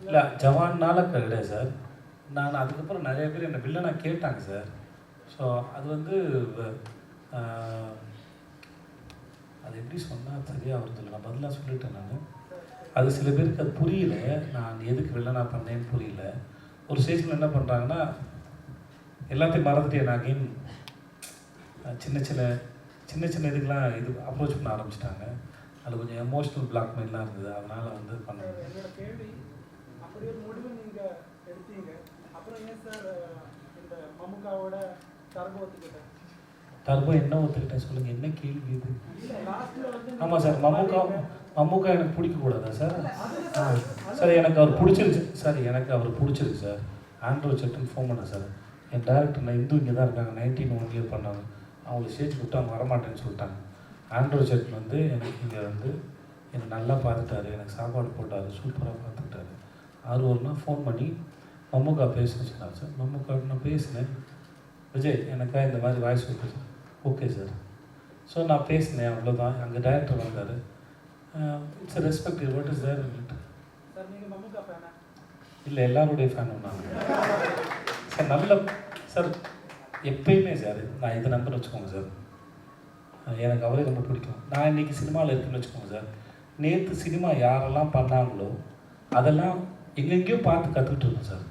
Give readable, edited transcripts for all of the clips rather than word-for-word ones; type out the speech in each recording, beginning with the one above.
இல்லை ஜவான்னால கிடையாது சார். நான் அதுக்கப்புறம் நிறைய பேர் என்னை வில்லனாக கேட்டாங்க சார். ஸோ அது வந்து அது எப்படி சொன்னால் சரியாக வருதில்லை, நான் பதிலாக சொல்லிட்டேன். அது சில பேருக்கு அது புரியல, நான் எதுக்கு வில்லனாக பண்ணேன்னு புரியல. ஒரு ஸ்டேஜில் என்ன பண்ணுறாங்கன்னா எல்லாத்தையும் மறந்துட்டு என்ன அகைன் சின்ன சின்ன இதுக்கெலாம் இது அப்ரோச் பண்ண ஆரம்பிச்சிட்டாங்க. அதில் கொஞ்சம் எமோஷ்னல் பிளாக்மெயிலாம் இருந்தது. அதனால் வந்து பண்ண என்னோட கேள்வி, அப்படி ஒரு முடிவு நீங்கள் எடுத்தீங்க, அப்புறம் ஏன் சார் இந்த மம்முக்காவோட டர்போ ஒத்துக்கிட்டேன்? டர்போ என்ன ஒத்துக்கிட்டேன் சொல்லுங்கள், என்ன கேள்வி இது? ஆமாம் சார், மம்முக்கா எனக்கு பிடிக்கக்கூடாதா சார்? சார் எனக்கு அவர் பிடிச்சிருச்சு சார், எனக்கு அவர் பிடிச்சிருக்கு சார். ஆண்ட்ரூ செட்டுன்னு ஃபோன் பண்ணேன் சார். என் டேரக்டர் நான் இந்து இங்கே தான் இருக்காங்க, 19 இயர் பண்ணாங்க. அவங்கள ஸ்டேஜ் விட்டு அவங்க வரமாட்டேன்னு சொல்லிட்டாங்க. ஆண்ட்ரூ செட் வந்து எனக்கு இங்கே வந்து என்னை நல்லா பார்த்துட்டாரு, எனக்கு சாப்பாடு போட்டார், சூப்பராக பார்த்துக்கிட்டாரு. ஒரு நாள் ஃபோன் பண்ணி மம்முக்கா பேசுன்னு சொன்னார் சார். மம்முக்கா நான் பேசினேன், விஜய் எனக்கா இந்த மாதிரி voice okay sir. Okay sir. So நான் பேசினேன், அவ்வளோதான். அங்கே டைரக்டர் வந்தார். It's respect, what is there sir? நீங்கள் மம்முக்கா ஃபேனா? இல்லை, எல்லாருடைய ஃபேனும் நான் சார். நல்ல சார், எப்பயுமே சார் நான் இதை நம்பர் வச்சுக்கோங்க சார், எனக்கு அவரே ரொம்ப பிடிக்கும். நான் இன்றைக்கி சினிமாவில் இருக்குன்னு வச்சுக்கோங்க சார். நேற்று சினிமா யாரெல்லாம் பண்ணாங்களோ அதெல்லாம் எங்கெங்கேயோ பார்த்து கற்றுக்கிட்டு இருக்கேன் சார்.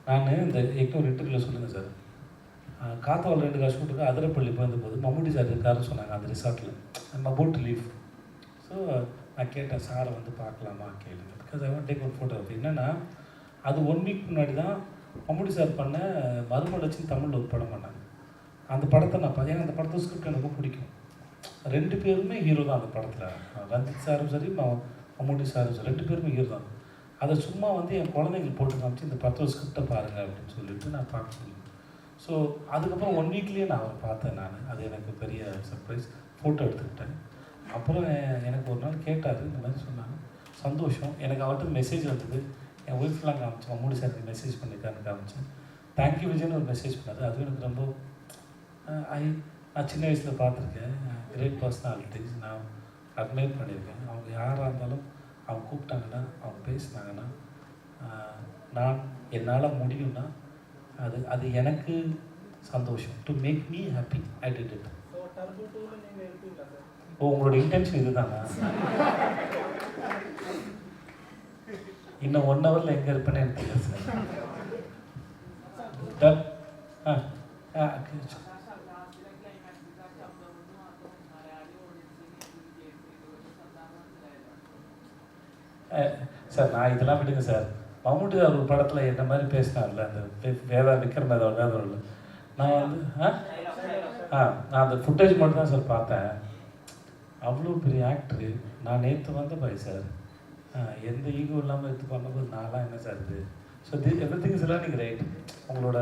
நான் இந்த ஒரு இன்டர்வியூவில் சொல்லுங்கள் சார், காத்தவால் 2 ஷூட்டுக்கு அதிரப்பள்ளி போது மம்முட்டி சார் இருக்காருன்னு சொன்னாங்க அந்த ரிசார்ட்டில். I'm about to leave. So நான் கேட்டேன், சாரை வந்து பார்க்கலாமா கேளுங்க, பிகாஸ் ஐ வாண்ட் டேக் ஒரு ஃபோட்டோகிராஃபி. என்னென்னா அது 1 வீக் முன்னாடி தான் மம்முட்டி சார் பண்ண மறுமலர்ச்சின்னு தமிழில் ஒரு படம் பண்ணாங்க. அந்த படத்தை நான் பார்த்தேன். அந்த படத்தை ஸ்கிரிப்ட் எனக்கு ரொம்ப பிடிக்கும். 2 பேருமே ஹீரோ தான் அந்த படத்தில். ரஞ்சித் சாரும் சரி, மம்முட்டி சாரும் சரி, 2 பேருமே ஹீரோ தான். அதை சும்மா வந்து என் குழந்தைங்களுக்கு போட்டு காமிச்சு இந்த படத்தோட ஸ்கிரிப்டை பாருங்கள் அப்படின்னு சொல்லிட்டு நான் பார்க்க சொல்லுவேன். ஸோ அதுக்கப்புறம் 1 வீக்லேயே நான் அவரை பார்த்தேன். அது எனக்கு பெரிய சர்ப்ரைஸ். ஃபோட்டோ எடுத்துக்கிட்டேன். அப்புறம் எனக்கு ஒரு நாள் கேட்டார், இந்த மாதிரி சொன்னாங்க. சந்தோஷம். எனக்கு அவர்கிட்ட மெசேஜ் வந்தது, என் ஒய்ஃப்லாம் காமிச்சேன், மம்முட்டி சாருக்கு மெசேஜ் பண்ணியிருக்காருன்னு காமிச்சேன். தேங்க்யூ விஜய்னு ஒரு மெசேஜ் பண்ணார். அதுவும் எனக்கு ரொம்ப நான் சின்ன வயசில் பார்த்துருக்கேன். கிரேட் பர்சனாலிட்டிஸ் நான் அட்மையர் பண்ணியிருக்கேன். அவங்க யாராக இருந்தாலும் அவங்க கூப்பிட்டாங்கன்னா, அவங்க பேசினாங்கன்னா, நான் என்னால் முடியும்னா அது எனக்கு சந்தோஷம். To make me happy, I did it. ஓ, உங்களோட இன்டென்ஷன் இது தானா? இன்னும் 1 ஹவரில் எங்கே இருப்பேன்னு எனக்கு தெரியல சார். சார் நான் இதெல்லாம் விடுங்க சார். மம்முட்டி ஒரு படத்தில் என்ன மாதிரி பேசினார்ல, அந்த விக்ரமேதாவில் நான் வந்து நான் அந்த ஃபுட்டேஜ் மட்டும் தான் சார் பார்த்தேன். அவ்வளோ பெரிய ஆக்டரு. நான் நேற்று வந்த பாய் சார், எந்த ஈகோ இல்லாமல் எடுத்து பண்ணும்போது நான்லாம் என்ன சார் இது? So every thing is learning right. உங்களோட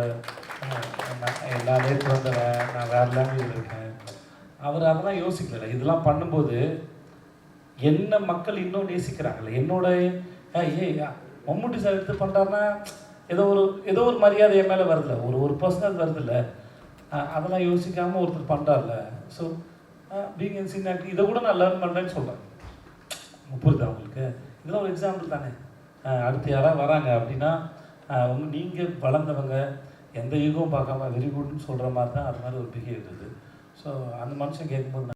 நான் நேற்று வந்தவன், நான் வேறு லாங்குவேஜில் இருக்கேன். அவர் அதெல்லாம் யோசிக்கல. இதெல்லாம் பண்ணும்போது என்ன மக்கள் இன்னும் நேசிக்கிறாங்கல்ல. என்னோட மம்முட்டி சார் எடுத்து பண்ணுறாருன்னா ஏதோ ஒரு மரியாதை என் மேலே வருதில்ல, ஒரு பர்சனல் வருதில்ல. அதெல்லாம் யோசிக்காமல் ஒருத்தர் பண்ணுறாருல. So being in scene acting இதை கூட நான் லேர்ன் பண்ணுறேன்னு சொல்கிறேன். புரியுது அவங்களுக்கு? இதெல்லாம் ஒரு எக்ஸாம்பிள் தானே. அடுத்து யாராவது வராங்க அப்படின்னா நீங்கள் வளர்ந்தவங்க, எந்த ஈகோவும் பார்க்காம வெரி குட்னு சொல்கிற மாதிரி தான் அது மாதிரி ஒரு பிஹேவியர் இது. ஸோ அந்த மனுஷன் கேட்கும்போது